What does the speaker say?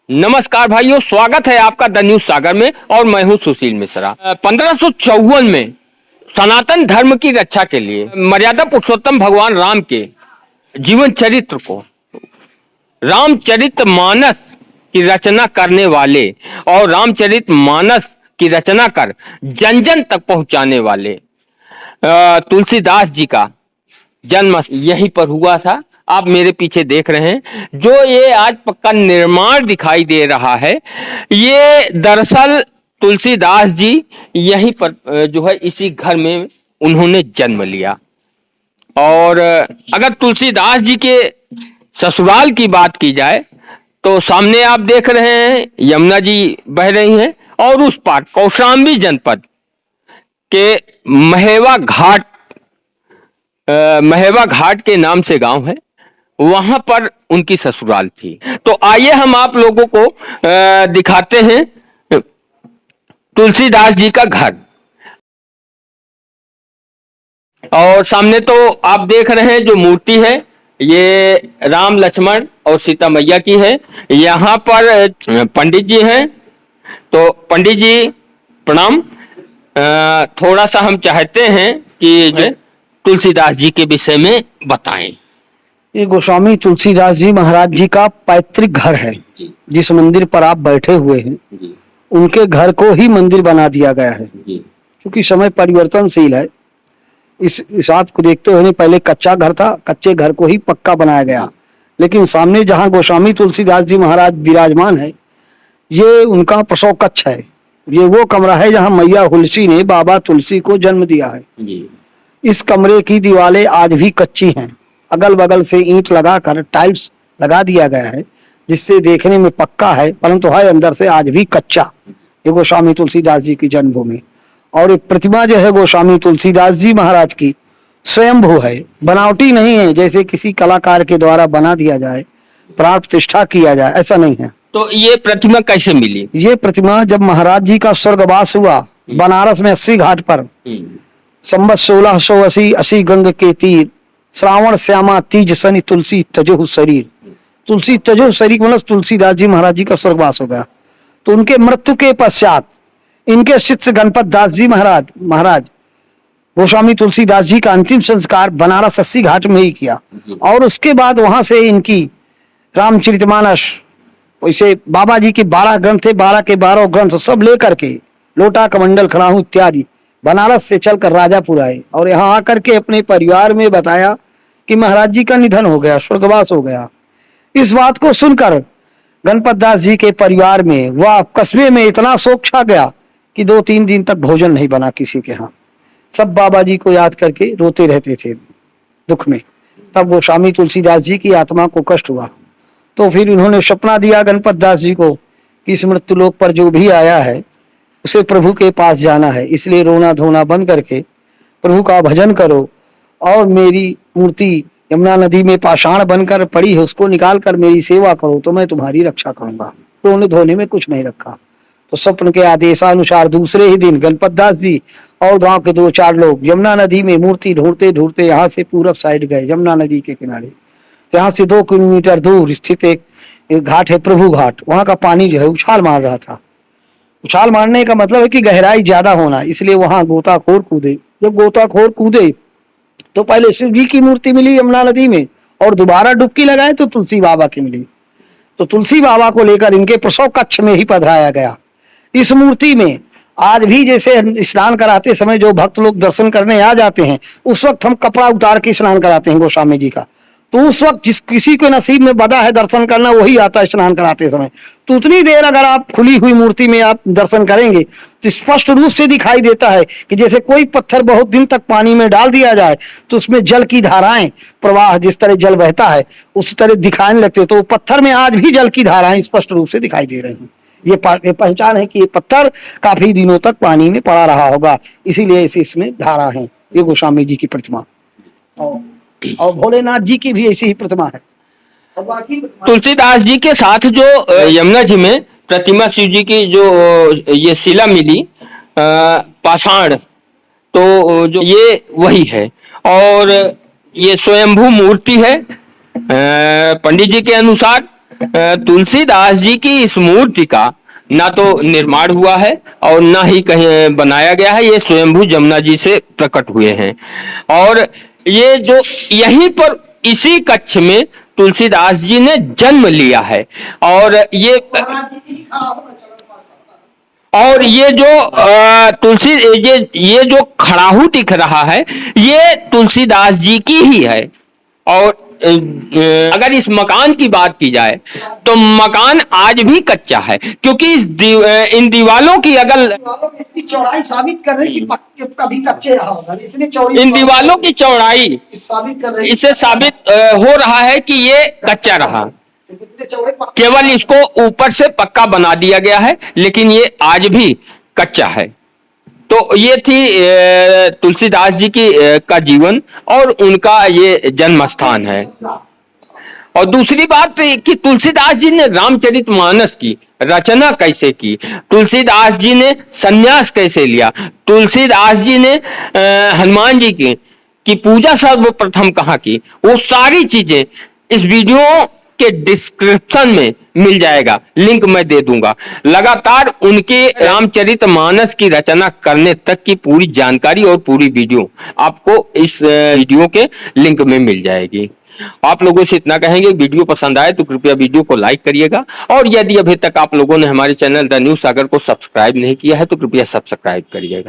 नमस्कार भाइयों, स्वागत है आपका द न्यूज सागर में और मैं हूं सुशील मिश्रा। 1554 में सनातन धर्म की रक्षा के लिए मर्यादा पुरुषोत्तम भगवान राम के जीवन चरित्र को रामचरितमानस की रचना करने वाले और रामचरितमानस की रचना कर जन जन तक पहुंचाने वाले तुलसीदास जी का जन्म यहीं पर हुआ था। आप मेरे पीछे देख रहे हैं जो ये आज पक्का निर्माण दिखाई दे रहा है, ये दरअसल तुलसीदास जी यहीं पर जो है इसी घर में उन्होंने जन्म लिया। और अगर तुलसीदास जी के ससुराल की बात की जाए तो सामने आप देख रहे हैं यमुना जी बह रही हैं और उस पार कौशाम्बी जनपद के महेवा घाट के नाम से गांव है, वहां पर उनकी ससुराल थी। तो आइए हम आप लोगों को दिखाते हैं तुलसीदास जी का घर। और सामने तो आप देख रहे हैं जो मूर्ति है ये राम लक्ष्मण और सीता मैया की है। यहाँ पर पंडित जी हैं, तो पंडित जी प्रणाम। थोड़ा सा हम चाहते हैं कि तुलसीदास जी के विषय में बताएं। ये गोस्वामी तुलसीदास जी महाराज जी का पैतृक घर है। जिस मंदिर पर आप बैठे हुए हैं उनके घर को ही मंदिर बना दिया गया है। क्योंकि समय परिवर्तनशील है, इस हिसाब को देखते हुए पहले कच्चा घर था, कच्चे घर को ही पक्का बनाया गया। लेकिन सामने जहाँ गोस्वामी तुलसीदास जी महाराज विराजमान है, ये उनका प्रसव कक्ष है। ये वो कमरा है जहाँ मैया हुलसी ने बाबा तुलसी को जन्म दिया है। इस कमरे की दीवारें आज भी कच्ची हैं, अगल बगल से ईंट लगाकर टाइल्स लगा दिया गया है, जिससे देखने में पक्का है परंतु है अंदर से आज भी कच्चा। ये गोस्वामी तुलसीदास जी की जन्मभूमि। और ये प्रतिमा जो है गोस्वामी तुलसीदास जी महाराज की स्वयंभू है, बनावटी नहीं है जैसे किसी कलाकार के द्वारा बना दिया जाए, प्राण प्रतिष्ठा किया जाए, ऐसा नहीं है। तो ये प्रतिमा कैसे मिली? ये प्रतिमा जब महाराज जी का स्वर्गवास हुआ बनारस में 80 घाट पर, संवत 1680 गंग के तीर, श्रावण श्यामा तीज सनी तुलसी तजो शरीर। तुलसी तजो शरीर मतलब तुलसीदास जी महाराज जी का स्वर्गवास हो गया। तो उनके मृत्यु के पश्चात इनके शिष्य गणपत दास जी महाराज गोस्वामी तुलसीदास जी का अंतिम संस्कार बनारस 80 घाट में ही किया। और उसके बाद वहां से इनकी रामचरितमानस, वैसे बाबा जी के 12 ग्रंथ थे, 12 के 12 ग्रंथ सब लेकर के लोटा कमंडल खड़ाहू इत्यादि बनारस से चलकर राजापुर आए और यहाँ आकर के अपने परिवार में बताया कि महाराज जी का निधन हो गया, स्वर्गवास हो गया। इस बात को सुनकर गणपत दास जी के परिवार में वह कस्बे में इतना शोक छा गया कि 2-3 दिन तक भोजन नहीं बना किसी के यहाँ। सब बाबा जी को याद करके रोते रहते थे दुख में। तब गोस्वामी तुलसीदास जी की आत्मा को कष्ट हुआ, तो फिर उन्होंने सपना दिया गणपत दास जी को कि इस मृत्यु लोक पर जो भी आया है उसे प्रभु के पास जाना है, इसलिए रोना धोना बंद करके प्रभु का भजन करो और मेरी मूर्ति यमुना नदी में पाषाण बनकर पड़ी है उसको निकाल कर मेरी सेवा करो तो मैं तुम्हारी रक्षा करूंगा। रोने धोने में कुछ नहीं रखा। तो स्वप्न के आदेशानुसार दूसरे ही दिन गणपत दास जी और गांव के 2-4 लोग यमुना नदी में मूर्ति ढूंढते ढूंढते यहाँ से पूरब साइड गए यमुना नदी के किनारे। तो यहाँ से 2 किलोमीटर दूर स्थित एक घाट है प्रभु घाट, वहां का पानी जो है उछाल मार रहा था। उछाल मारने का मतलब है कि गहराई ज्यादा होना, इसलिए वहां गोताखोर कूदे। जब गोताखोर कूदे तो पहले शिव जी की मूर्ति मिली यमुना नदी में और दोबारा डुबकी लगाए तो तुलसी बाबा की मिली। तो तुलसी बाबा को लेकर इनके प्रसव कक्ष में ही पधराया गया। इस मूर्ति में आज भी जैसे स्नान कराते समय जो भक्त लोग दर्शन करने आ जाते हैं उस वक्त हम कपड़ा उतार के स्नान कराते हैं गोस्वामी जी का। तो उस वक्त जिस किसी को नसीब में बदा है दर्शन करना वही आता है स्नान कराते समय। तो उतनी देर अगर आप खुली हुई मूर्ति में आप दर्शन करेंगे तो स्पष्ट रूप से दिखाई देता है कि जैसे कोई पत्थर बहुत दिन तक पानी में डाल दिया जाए तो उसमें जल की धाराएं प्रवाह जिस तरह जल बहता है उस तरह दिखाने लगते। तो पत्थर में आज भी जल की धाराएं स्पष्ट रूप से दिखाई दे रही हैं। ये पहचान है कि ये पत्थर काफी दिनों तक पानी में पड़ा रहा होगा, इसीलिए इसमें धारा है। ये गोस्वामी जी की प्रतिमा और भोलेनाथ जी की भी ऐसी ही प्रतिमा है। और बाकी तुलसीदास जी के साथ जो यमुना जी में प्रतिमा शिव जी की जो ये शिला मिली पाषाण, तो जो ये वही है और ये स्वयंभू मूर्ति है पंडित जी के अनुसार। तुलसीदास जी की इस मूर्ति का ना तो निर्माण हुआ है और ना ही कहीं बनाया गया है। ये स्वयंभू जमुना जी से प्रकट हुए हैं और ये जो यहीं पर इसी कक्ष में तुलसीदास जी ने जन्म लिया है। और ये जो तुलसी ये जो खड़ाहू दिख रहा है ये तुलसीदास जी की ही है। और अगर इस मकान की बात की जाए तो मकान आज भी कच्चा है, क्योंकि इन दीवालों की अगर इतनी चौड़ाई साबित कर रही कि कभी कच्चे रहा होगा, इतनी चौड़ी इन दीवालों की चौड़ाई साबित कर रही, इससे साबित हो रहा है कि ये कच्चा रहा। इतने चौड़े केवल इसको ऊपर से पक्का बना दिया गया है, लेकिन ये आज भी कच्चा है। तो ये थी तुलसीदास जी की का जीवन और उनका ये जन्म स्थान है। और दूसरी बात कि तुलसीदास जी ने रामचरितमानस की रचना कैसे की, तुलसीदास जी ने संन्यास कैसे लिया, तुलसीदास जी ने हनुमान जी की पूजा सर्वप्रथम कहाँ की, वो सारी चीजें इस वीडियो के डिस्क्रिप्शन में मिल जाएगा, लिंक मैं दे दूंगा। लगातार उनके रामचरितमानस की रचना करने तक की पूरी जानकारी और पूरी वीडियो आपको इस वीडियो के लिंक में मिल जाएगी। आप लोगों से इतना कहेंगे, वीडियो पसंद आए तो कृपया वीडियो को लाइक करिएगा और यदि अभी तक आप लोगों ने हमारे चैनल द न्यूज सागर को सब्सक्राइब नहीं किया है तो कृपया सब्सक्राइब करिएगा।